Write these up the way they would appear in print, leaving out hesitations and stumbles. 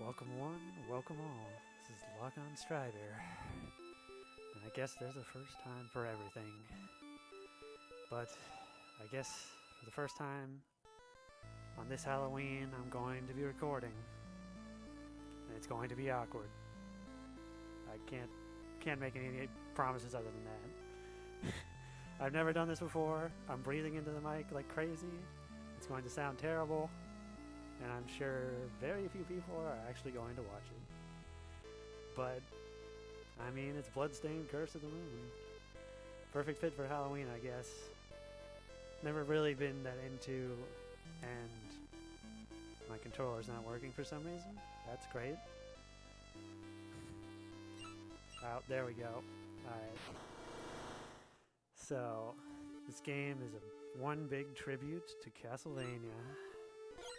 Welcome one, welcome all. This is Lock on Strider. And I guess there's a first time for everything. But I guess for the first time on this Halloween, I'm going to be recording. And it's going to be awkward. I can't make any promises other than that. I've never done this before. I'm breathing into the mic like crazy. It's going to sound terrible. And I'm sure very few people are actually going to watch it. But, I mean, it's Bloodstained Curse of the Moon. Perfect fit for Halloween, I guess. Never really been that into, and my controller's not working for some reason. That's great. Oh, there we go. Alright. So, this game is one big tribute to Castlevania.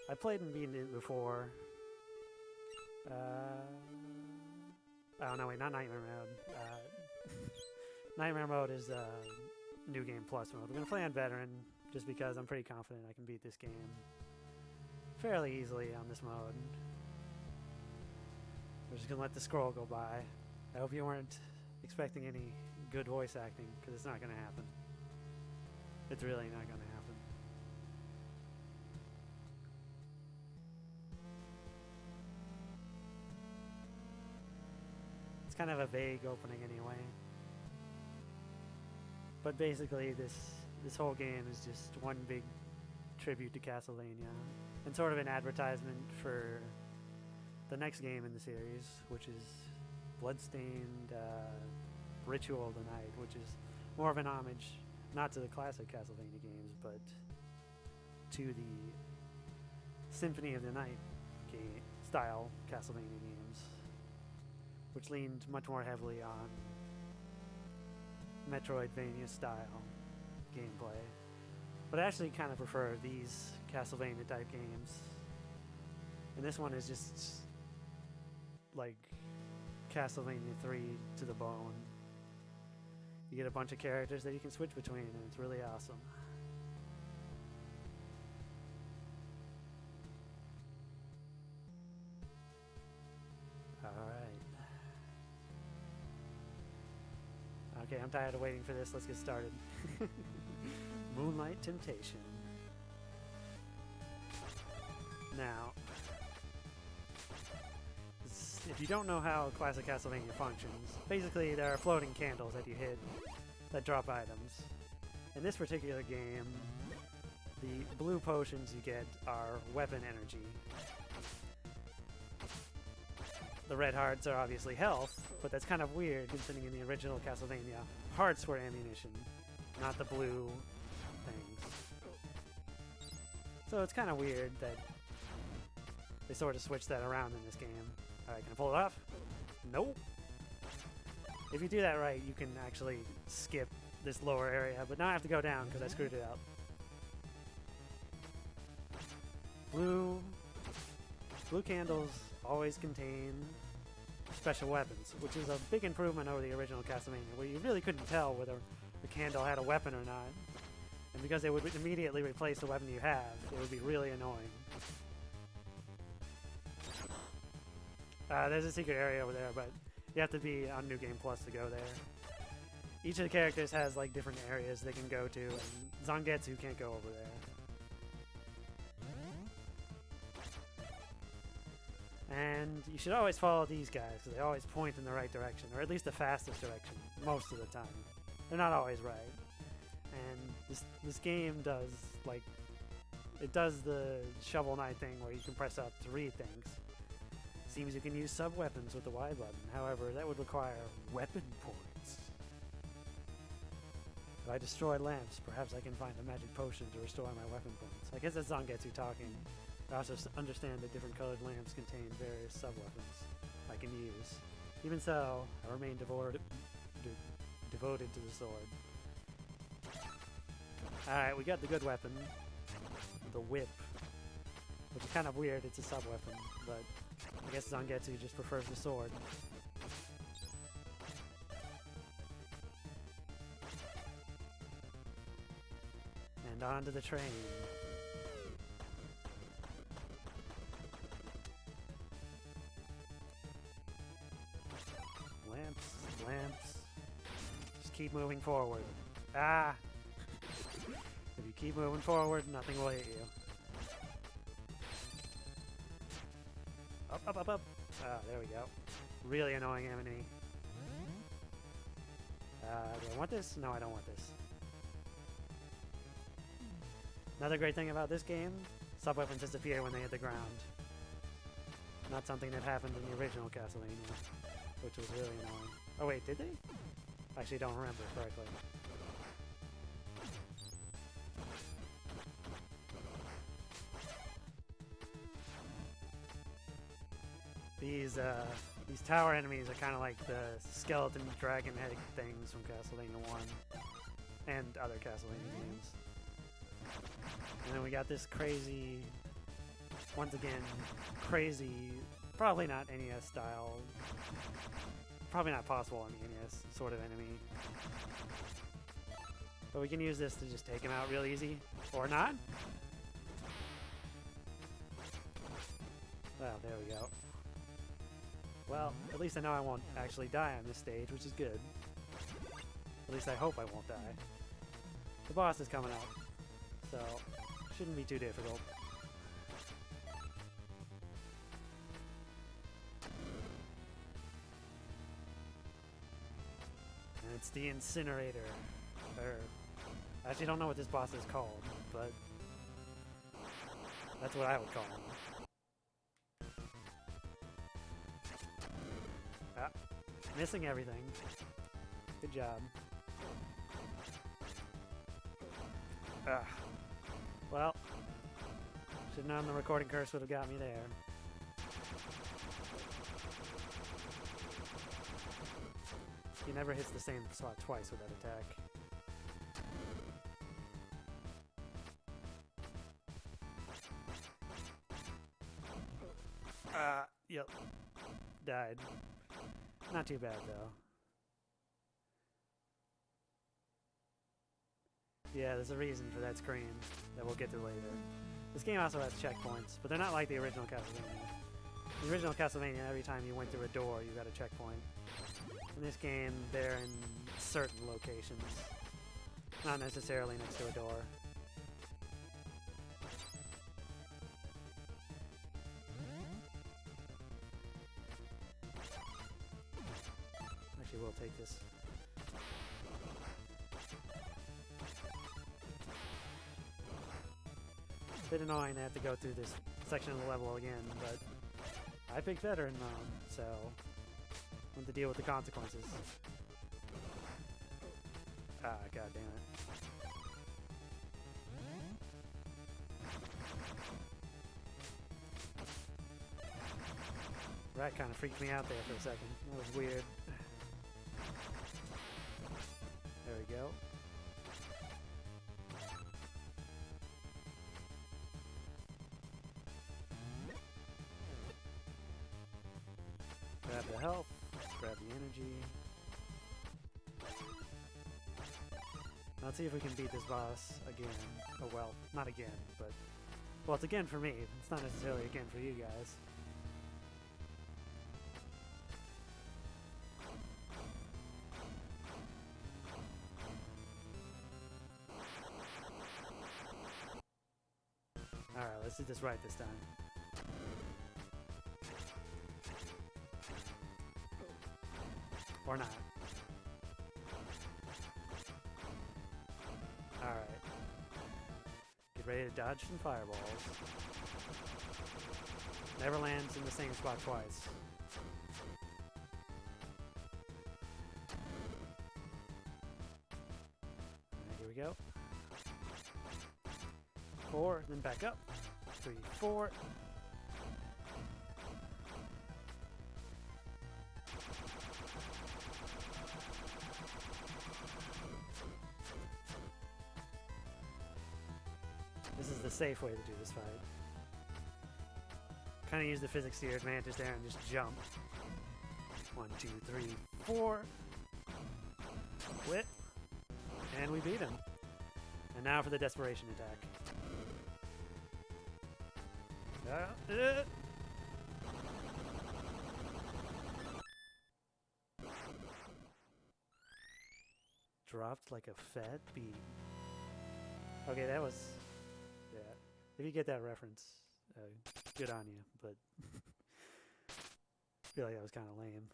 I played and beaten it before. Oh no, wait, not Nightmare Mode. Nightmare Mode is New Game Plus mode. We're gonna play on Veteran, just because I'm pretty confident I can beat this game fairly easily on this mode. We're just gonna let the scroll go by. I hope you weren't expecting any good voice acting, because it's not gonna happen. It's really not gonna happen. Kind of a vague opening anyway. But basically this whole game is just one big tribute to Castlevania and sort of an advertisement for the next game in the series, which is Bloodstained Ritual of the Night, which is more of an homage not to the classic Castlevania games but to the Symphony of the Night style Castlevania games, which leaned much more heavily on Metroidvania style gameplay. But I actually kind of prefer these Castlevania type games. And this one is just like Castlevania 3 to the bone. You get a bunch of characters that you can switch between, and it's really awesome. Alright. Okay, I'm tired of waiting for this. Let's get started. Moonlight Temptation. Now, if you don't know how classic Castlevania functions, basically there are floating candles that you hit that drop items. In this particular game, the blue potions you get are weapon energy. The red hearts are obviously health, but that's kind of weird considering in the original Castlevania, hearts were ammunition, not the blue things. So it's kind of weird that they sort of switched that around in this game. Alright, can I pull it off? Nope. If you do that right, you can actually skip this lower area, but now I have to go down because I screwed it up. Blue candles always contain special weapons, which is a big improvement over the original Castlevania, where you really couldn't tell whether the candle had a weapon or not. And because they would immediately replace the weapon you have, it would be really annoying. There's a secret area over there, but you have to be on New Game Plus to go there. Each of the characters has like different areas they can go to, and Zangetsu can't go over there. And you should always follow these guys, because they always point in the right direction, or at least the fastest direction, most of the time. They're not always right. And this game does, like, it does the Shovel Knight thing where you can press up to read things. Seems you can use sub-weapons with the Y button, however, that would require weapon points. If I destroy lamps, perhaps I can find a magic potion to restore my weapon points. I guess that's Zangetsu talking. I also understand that different colored lamps contain various sub-weapons I can use. Even so, I remain devoted to the sword. Alright, we got the good weapon. The whip. Which is kind of weird, it's a sub-weapon, but I guess Zangetsu just prefers the sword. And on to the train. keep moving forward. Ah! If you keep moving forward, nothing will hit you. Up, up, up, up! Ah, there we go. Really annoying enemy. Do I want this? No, I don't want this. Another great thing about this game, sub-weapons disappear when they hit the ground. Not something that happened in the original Castlevania, which was really annoying. Oh wait, did they? I actually don't remember correctly. These tower enemies are kind of like the skeleton dragon head things from Castlevania 1 and other Castlevania games. And then we got this crazy, once again, crazy, probably not NES style, probably not possible on the NES sort of enemy. But we can use this to just take him out real easy, or not. Well, there we go. Well, at least I know I won't actually die on this stage, which is good. At least I hope I won't die. The boss is coming up, so shouldn't be too difficult. And it's the Incinerator. I actually don't know what this boss is called, but that's what I would call him. Ah, missing everything. Good job. Ah. Well, should have known the recording curse would have got me there. He never hits the same spot twice with that attack. Yep. Died. Not too bad, though. Yeah, there's a reason for that screen that we'll get to later. This game also has checkpoints, but they're not like the original Castlevania. The original Castlevania, every time you went through a door, you got a checkpoint. In this game, they're in certain locations. Not necessarily next to a door. Actually, we'll take this. It's a bit annoying to have to go through this section of the level again, but I picked veteran mode, so I want to deal with the consequences. Ah, god damn it. That kind of freaked me out there for a second. That was weird. There we go. Grab the health, grab the energy. Let's see if we can beat this boss again. Oh well, not again, but... Well, it's again for me. It's not necessarily again for you guys. Alright, let's do this right this time. Or not. Alright. Get ready to dodge some fireballs. Never lands in the same spot twice. Alright, here we go. 4, then back up. 3, 4. This is the safe way to do this fight. Kind of use the physics to your advantage there and just jump. 1, 2, 3, 4. Quit. And we beat him. And now for the desperation attack. dropped like a fat bean. Okay, that was... Yeah. If you get that reference, good on you, but... I feel like that was kind of lame.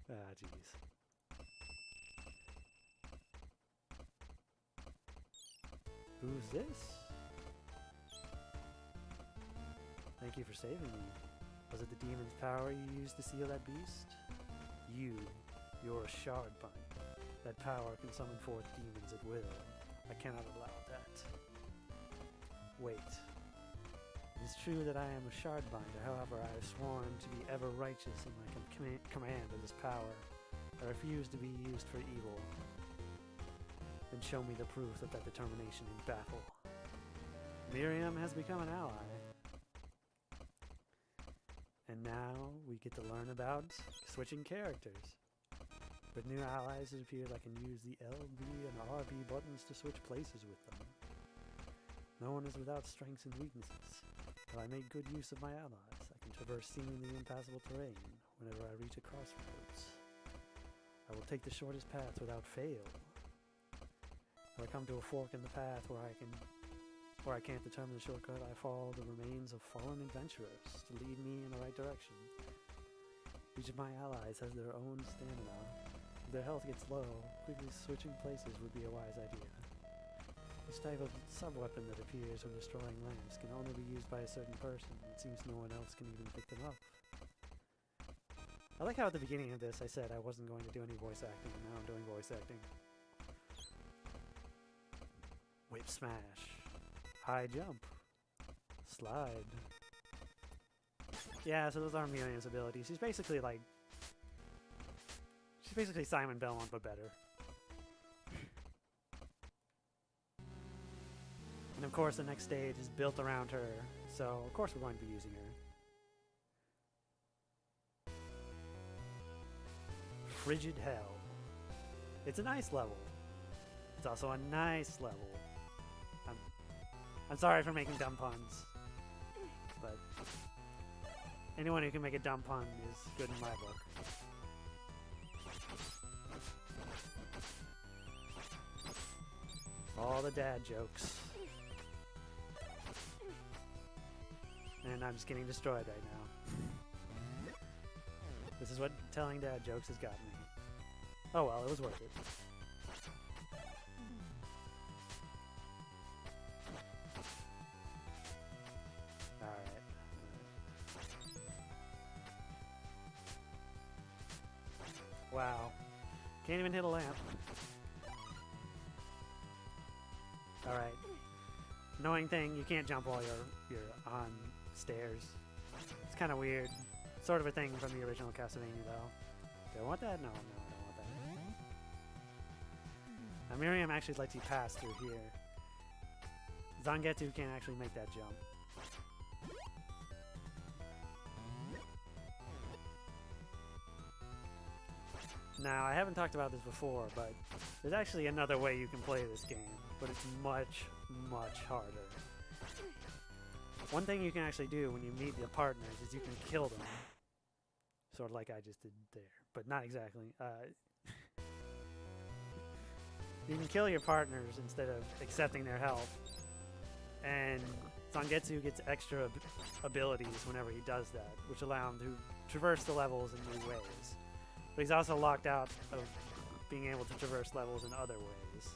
Ah, jeez. Who's this? Thank you for saving me. Was it the demon's power you used to seal that beast? You're a shard bind. That power can summon forth demons at will. I cannot allow that. Wait. It is true that I am a shard binder, however I have sworn to be ever righteous in my command of this power. I refuse to be used for evil. Then show me the proof of that determination in battle. Miriam has become an ally. And now we get to learn about switching characters. With new allies, it appears I can use the LB and RB buttons to switch places with them. No one is without strengths and weaknesses, but I make good use of my allies. I can traverse seemingly impassable terrain whenever I reach a crossroads. I will take the shortest path without fail. If I come to a fork in the path where I can't determine the shortcut, I follow the remains of fallen adventurers to lead me in the right direction. Each of my allies has their own stamina. If their health gets low, quickly switching places would be a wise idea. This type of sub-weapon that appears when destroying lamps can only be used by a certain person. It seems no one else can even pick them up. I like how at the beginning of this I said I wasn't going to do any voice acting, and now I'm doing voice acting. Whip smash. High jump. Slide. Yeah, so those are Miriam's abilities. She's basically like... She's basically Simon Belmont, but better. And of course the next stage is built around her, so of course we're going to be using her. Frigid Hell. It's a nice level. It's also a nice level. I'm sorry for making dumb puns, but anyone who can make a dumb pun is good in my book. All the dad jokes. And I'm just getting destroyed right now. This is what telling dad jokes has gotten me. Oh well, it was worth it. Alright. Wow. Can't even hit a lamp. Alright. Annoying thing, you can't jump while you're on stairs. It's kind of weird. Sort of a thing from the original Castlevania, though. Do I want that? No, I don't want that. Now, Miriam actually lets you pass through here. Zangetsu can't actually make that jump. Now, I haven't talked about this before, but there's actually another way you can play this game, but it's much, much harder. One thing you can actually do when you meet the partners is you can kill them. Sort of like I just did there, but not exactly. You can kill your partners instead of accepting their help. And Zangetsu gets extra abilities whenever he does that, which allow him to traverse the levels in new ways. But he's also locked out of being able to traverse levels in other ways.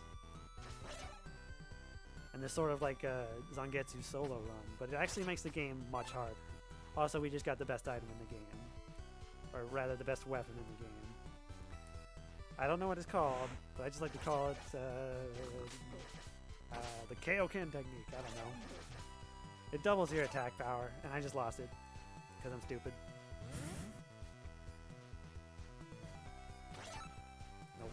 And there's sort of like a Zangetsu solo run, but it actually makes the game much harder. Also, we just got the best item in the game. Or rather, the best weapon in the game. I don't know what it's called, but I just like to call it the Kaioken technique. I don't know. It doubles your attack power, and I just lost it because I'm stupid. Nope.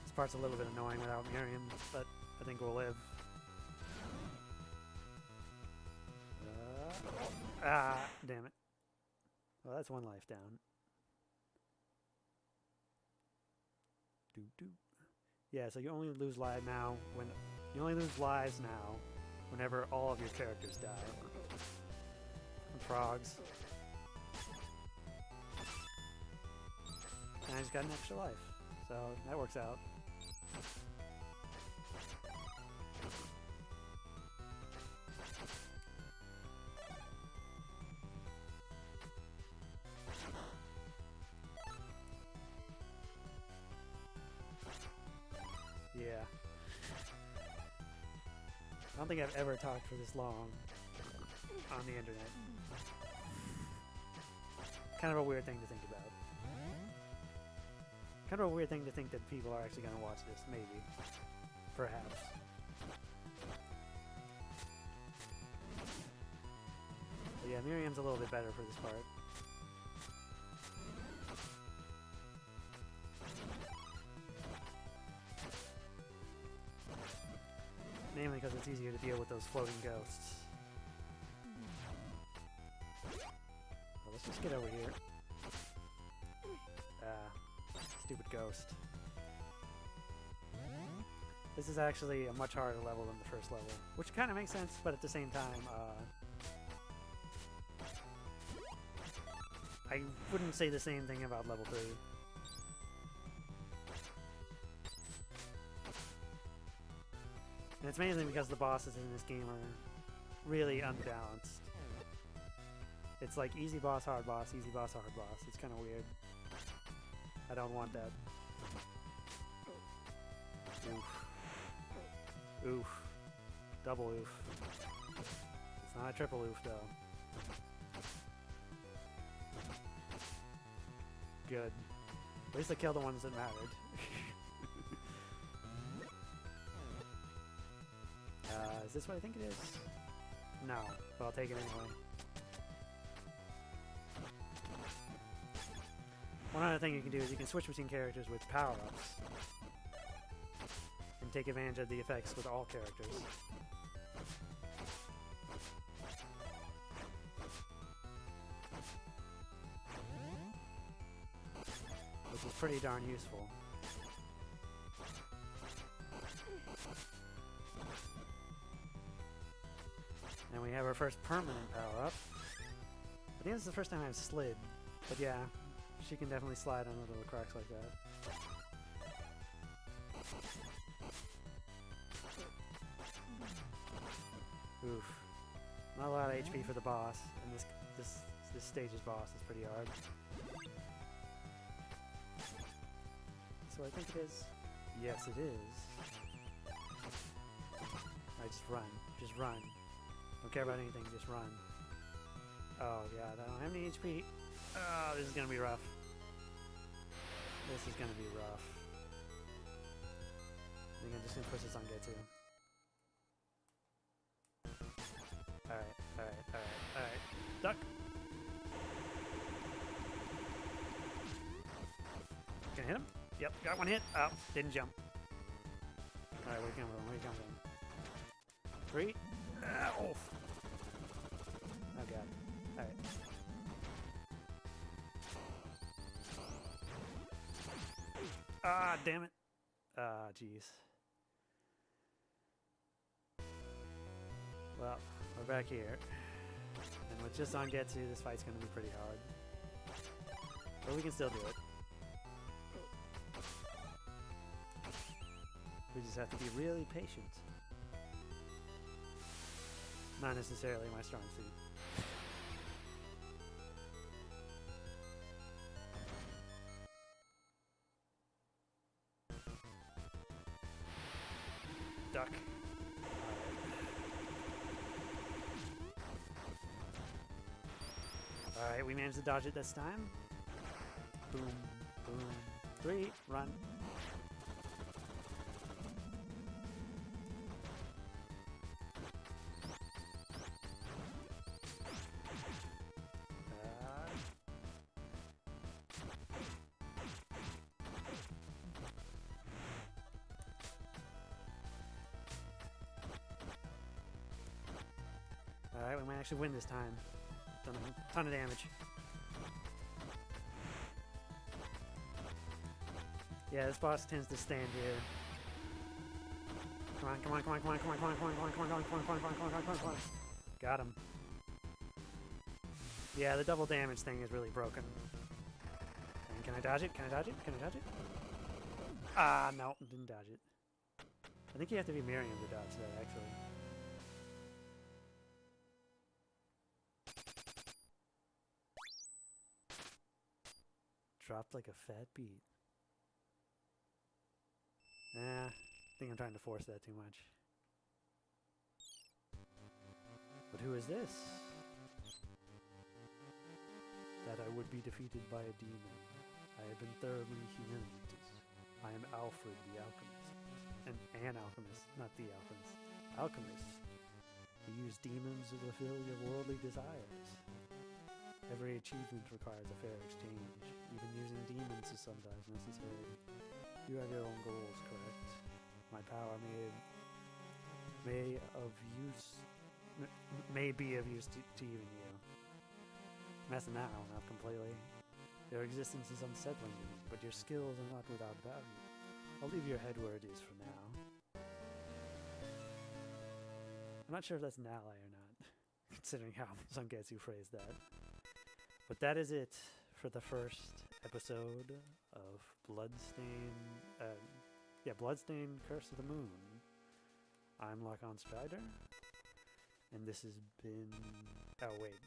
This part's a little bit annoying without Miriam, but I think we'll live. Damn it. Well, that's one life down. Yeah, so you only lose lives now whenever all of your characters die. And frogs. And I just got an extra life. So that works out. Yeah. I don't think I've ever talked for this long on the internet. Kind of a weird thing to think about. Kind of a weird thing to think that people are actually going to watch this, maybe. Perhaps. But yeah, Miriam's a little bit better for this part. Mainly because it's easier to deal with those floating ghosts. Well, let's just get over here. Stupid ghost. This is actually a much harder level than the first level, which kind of makes sense, but at the same time, I wouldn't say the same thing about level 3. And it's mainly because the bosses in this game are really unbalanced. It's like easy boss, hard boss, easy boss, hard boss. It's kind of weird. I don't want that. Oof. Oof. Double oof. It's not a triple oof, though. Good. At least I killed the ones that mattered. Is this what I think it is? No, but I'll take it anyway. One other thing you can do is you can switch between characters with power-ups and take advantage of the effects with all characters. Which is pretty darn useful. And we have our first permanent power-up. I think this is the first time I've slid, but yeah. She can definitely slide on little cracks like that. Oof. Not a lot of HP for the boss, and this stage's boss is pretty hard. So I think it is. Yes, it is. Alright, just run. Just run. Don't care about anything, just run. Oh god, I don't have any HP. Oh, this is gonna be rough. This is gonna be rough. I think I'm just gonna push this on Getsu. Alright, alright, alright, alright. Duck! Gonna hit him? Yep, got one hit. Oh, didn't jump. Alright, where you coming from? Where you coming from? 3. Oh! Oh god. Alright. Ah, damn it. Ah, jeez. Well, we're back here. And with just on Getsu, this fight's gonna be pretty hard. But we can still do it. We just have to be really patient. Not necessarily my strong suit. Duck. Alright, we managed to dodge it this time. Boom, boom. 3, run. Alright, we might actually win this time. Done a ton of damage. Yeah, this boss tends to stand here. Come on, come on, come on, come on, come on, come on, come on, come on, come on, come on, come on, come on, come on, come on, come on. Got him. Yeah, the double damage thing is really broken. And Can I dodge it? Can I dodge it? Can I dodge it? Ah, no, didn't dodge it. I think you have to be Miriam to dodge that, actually. Dropped like a fat beat. I think I'm trying to force that too much. But who is this? That I would be defeated by a demon. I have been thoroughly humiliated. I am Alfred the Alchemist. An alchemist, not the alchemist. Alchemist. We use demons to fulfill your worldly desires. Every achievement requires a fair exchange. Even using demons is sometimes necessary. You have your own goals, correct? My power may be of use to even you. Messing that one up completely. Your existence is unsettling me, but your skills are not without value. I'll leave your head where it is for now. I'm not sure if that's an ally or not, considering how Zangetsu phrased that. But that is it for the first episode of Bloodstained Curse of the Moon. I'm Lock-On Strider, and this has been... Oh, wait.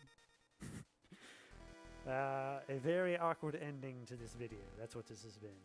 A very awkward ending to this video. That's what this has been.